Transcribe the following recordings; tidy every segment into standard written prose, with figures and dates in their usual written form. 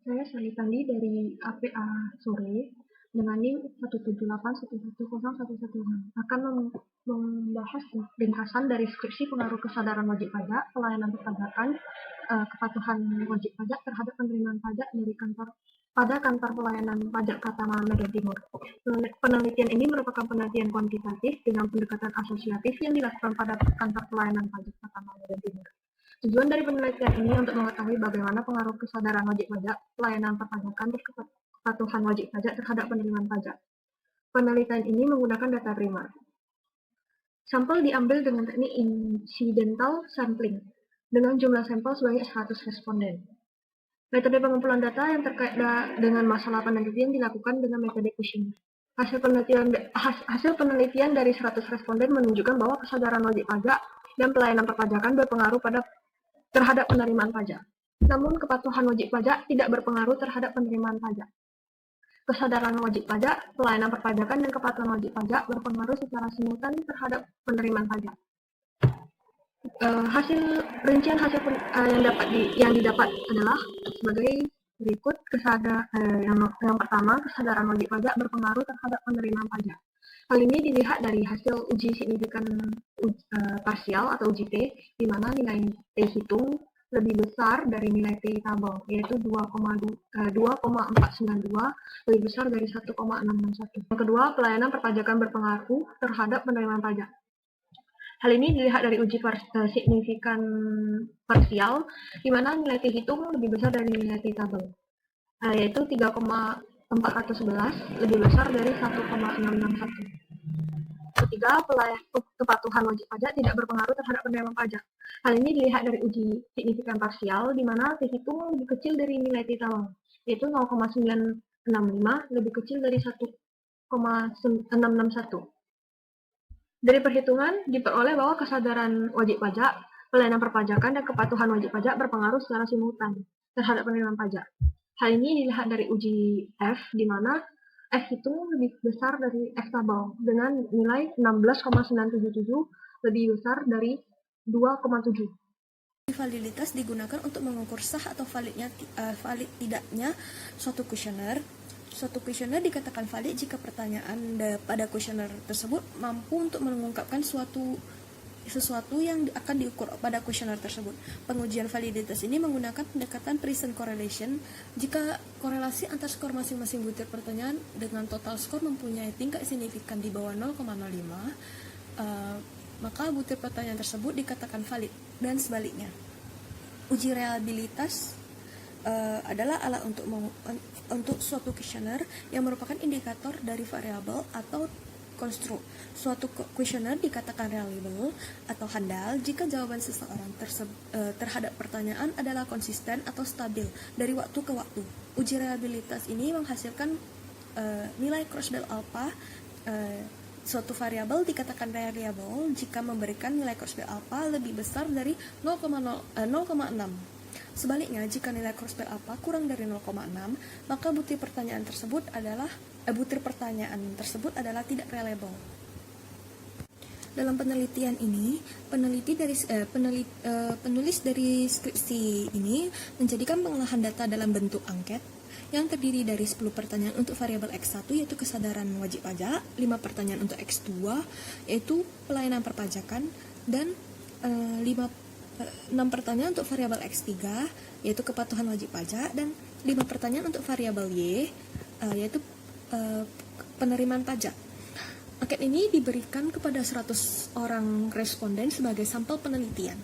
Saya Sally Kandi dari APA Sore dengan NIM 178111011 akan membahas ringkasan dari skripsi pengaruh kesadaran wajib pajak, pelayanan perpajakan, kepatuhan wajib pajak terhadap penerimaan pajak dari kantor pelayanan pajak Pratama Medan Timur. Penelitian ini merupakan penelitian kuantitatif dengan pendekatan asosiatif yang dilakukan pada kantor pelayanan pajak Pratama Medan Timur. Tujuan dari penelitian ini untuk mengetahui bagaimana pengaruh kesadaran wajib pajak, pelayanan perpajakan, dan kepatuhan wajib pajak terhadap penerimaan pajak. Penelitian ini menggunakan data primer. Sampel diambil dengan teknik incidental sampling dengan jumlah sampel sebanyak 100 responden. Metode pengumpulan data yang terkait dengan masalah penelitian dilakukan dengan metode kuesioner. Hasil penelitian dari 100 responden menunjukkan bahwa kesadaran wajib pajak dan pelayanan perpajakan berpengaruh terhadap penerimaan pajak. Namun kepatuhan wajib pajak tidak berpengaruh terhadap penerimaan pajak. Kesadaran wajib pajak, pelayanan perpajakan, dan kepatuhan wajib pajak berpengaruh secara simultan terhadap penerimaan pajak. Rincian hasil yang didapat adalah sebagai berikut. Yang pertama, kesadaran wajib pajak berpengaruh terhadap penerimaan pajak. Hal ini dilihat dari hasil uji signifikan parsial atau uji T, di mana nilai T hitung lebih besar dari nilai T tabel, yaitu 2,492 lebih besar dari 1,661. Yang kedua, pelayanan perpajakan berpengaruh terhadap penerimaan pajak. Hal ini dilihat dari uji signifikan parsial, di mana nilai T hitung lebih besar dari nilai T tabel, yaitu 3,411 lebih besar dari 1,661. Ketiga, kepatuhan wajib pajak tidak berpengaruh terhadap penerimaan pajak. Hal ini dilihat dari uji signifikan parsial, di mana T hitung lebih kecil dari nilai T tabel, yaitu 0,965 lebih kecil dari 1,661. Dari perhitungan, diperoleh bahwa kesadaran wajib pajak, pelayanan perpajakan, dan kepatuhan wajib pajak berpengaruh secara simultan terhadap penerimaan pajak. Hal ini dilihat dari uji F, di mana F hitung lebih besar dari F tabel dengan nilai 16,977 lebih besar dari 2,7. Validitas digunakan untuk mengukur sah atau valid tidaknya suatu kuesioner. Suatu kuesioner dikatakan valid jika pertanyaan pada kuesioner tersebut mampu untuk mengungkapkan sesuatu yang akan diukur pada kuesioner tersebut. Pengujian validitas ini menggunakan pendekatan Pearson correlation. Jika korelasi antar skor masing-masing butir pertanyaan dengan total skor mempunyai tingkat signifikan di bawah 0,05, maka butir pertanyaan tersebut dikatakan valid, dan sebaliknya. Uji reliabilitas adalah alat untuk suatu kuesioner yang merupakan indikator dari variabel atau konstruk. Suatu kuesioner dikatakan reliable atau handal jika jawaban seseorang terhadap pertanyaan adalah konsisten atau stabil dari waktu ke waktu. Uji reliabilitas ini menghasilkan nilai cross-bell alpha. Suatu variabel dikatakan reliable jika memberikan nilai cross-bell alpha lebih besar dari 0,6. Sebaliknya, jika nilai cross-bell alpha kurang dari 0,6, maka butir pertanyaan tersebut adalah tidak reliable. Dalam penelitian ini, penulis dari skripsi ini menjadikan pengolahan data dalam bentuk angket yang terdiri dari 10 pertanyaan untuk variabel X1 yaitu kesadaran wajib pajak, 5 pertanyaan untuk X2 yaitu pelayanan perpajakan, dan 6 pertanyaan untuk variabel X3 yaitu kepatuhan wajib pajak, dan 5 pertanyaan untuk variabel Y yaitu penerimaan pajak. Angket ini diberikan kepada 100 orang responden sebagai sampel penelitian.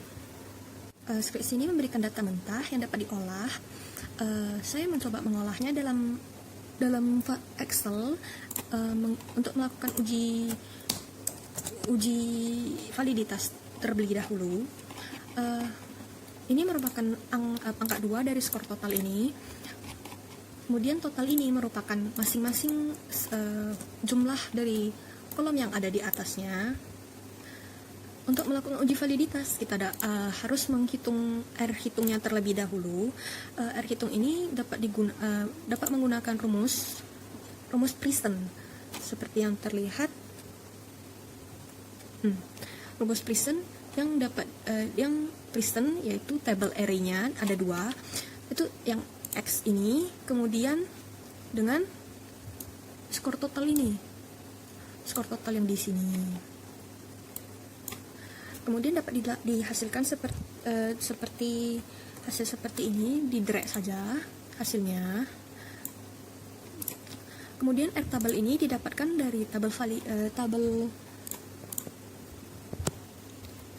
Skripsi ini memberikan data mentah yang dapat diolah. Saya mencoba mengolahnya dalam Excel untuk melakukan uji validitas terlebih dahulu. Ini merupakan angka 2 dari skor total ini. Kemudian total ini merupakan masing-masing jumlah dari kolom yang ada di atasnya. Untuk melakukan uji validitas, kita harus menghitung R hitungnya terlebih dahulu. R hitung ini dapat menggunakan rumus Pearson seperti yang terlihat. Rumus Pearson yang Pearson yaitu table array-nya ada 2. Itu yang X ini, kemudian dengan skor total ini, skor total yang di sini. Kemudian dapat dihasilkan seperti hasil seperti ini, di drag saja hasilnya. Kemudian R tabel ini didapatkan dari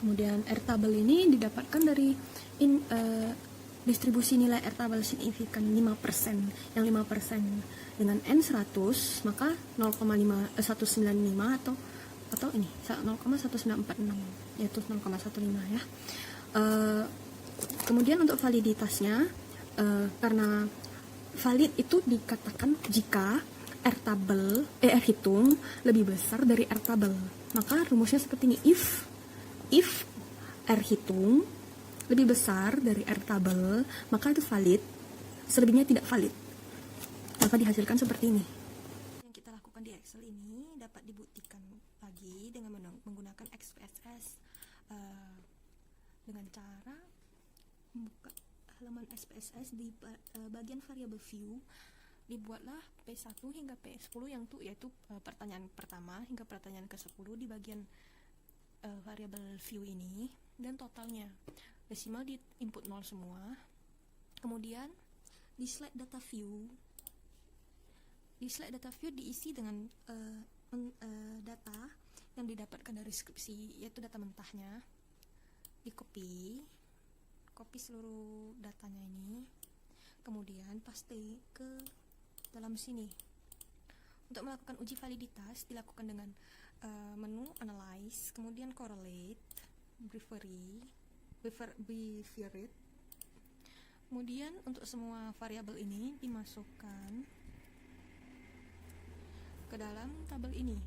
kemudian R tabel ini didapatkan dari distribusi nilai R tabel signifikan 5%, yang 5% dengan N 100, maka 0,195 atau ini 0,1946, yaitu 0,15 ya. Kemudian untuk validitasnya, karena valid itu dikatakan jika R hitung lebih besar dari R tabel. Maka rumusnya seperti ini, if R hitung lebih besar dari R tabel, maka itu valid, selebihnya tidak valid. Maka dihasilkan seperti ini. Yang kita lakukan di Excel ini dapat dibuktikan lagi dengan menggunakan SPSS, dengan cara membuka halaman SPSS di bagian variable view. Dibuatlah P1 hingga P10 yaitu pertanyaan pertama hingga pertanyaan ke-10 di bagian variable view ini, dan totalnya desimal di input 0 semua. Kemudian di slide data view diisi dengan data yang didapatkan dari skripsi, yaitu data mentahnya. Di copy seluruh datanya ini, kemudian paste ke dalam sini. Untuk melakukan uji validitas dilakukan dengan menu analyze, kemudian correlate, bivariate. Kemudian untuk semua variabel ini dimasukkan ke dalam tabel ini.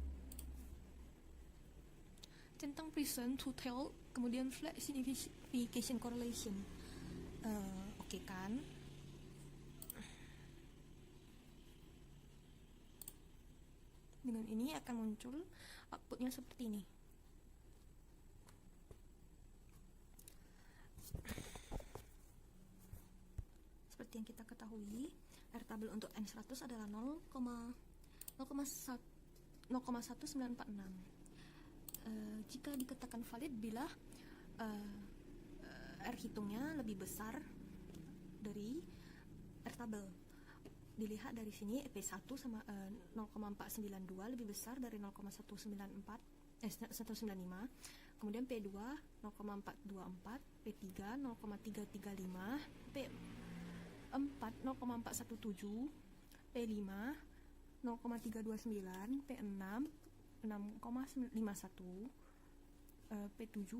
Centang present to tell, kemudian flat signification correlation. Oke kan? Dengan ini akan muncul outputnya seperti ini. Seperti yang kita ketahui, R tabel untuk N100 adalah 0,1946. Jika dikatakan valid bila R hitungnya lebih besar dari R tabel. Dilihat dari sini P1 sama 0,492 lebih besar dari 195, kemudian P2 0,424, P3 0,335, P4 0,417, P5 0,329, P6 6,51, P7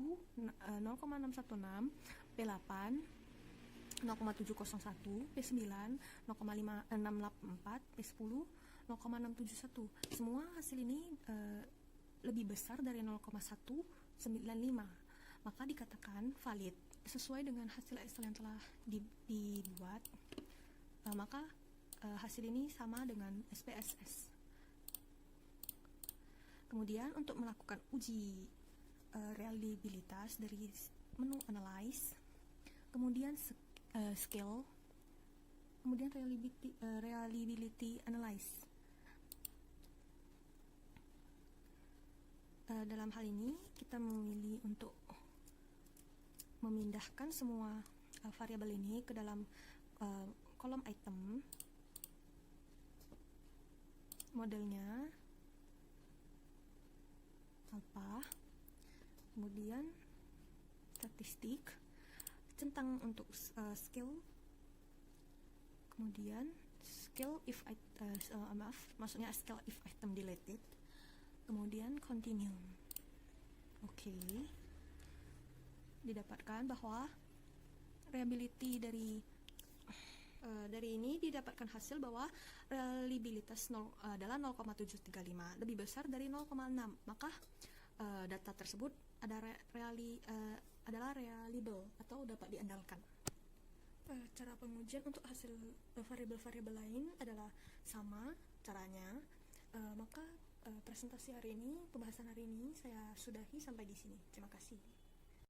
0,616, P8 0,701, P9 0,5684, P10 0,671. Semua hasil ini lebih besar dari 0,195, maka dikatakan valid sesuai dengan hasil Excel yang telah dibuat. Maka hasil ini sama dengan SPSS. Kemudian untuk melakukan uji reliabilitas dari menu analyze, kemudian scale, kemudian reliability analyze. Dalam hal ini kita memilih untuk memindahkan semua variabel ini ke dalam kolom item, modelnya alpha, kemudian statistik, centang untuk scale, kemudian scale if maksudnya scale if item deleted, kemudian continue. Oke. Didapatkan bahwa reliability dari ini didapatkan hasil bahwa reliabilitas adalah 0,735, lebih besar dari 0,6. Maka data tersebut adalah reliable atau dapat diandalkan. Cara pengujian untuk hasil variabel-variabel lain adalah sama caranya. Maka presentasi hari ini, pembahasan hari ini saya sudahi sampai di sini. Terima kasih.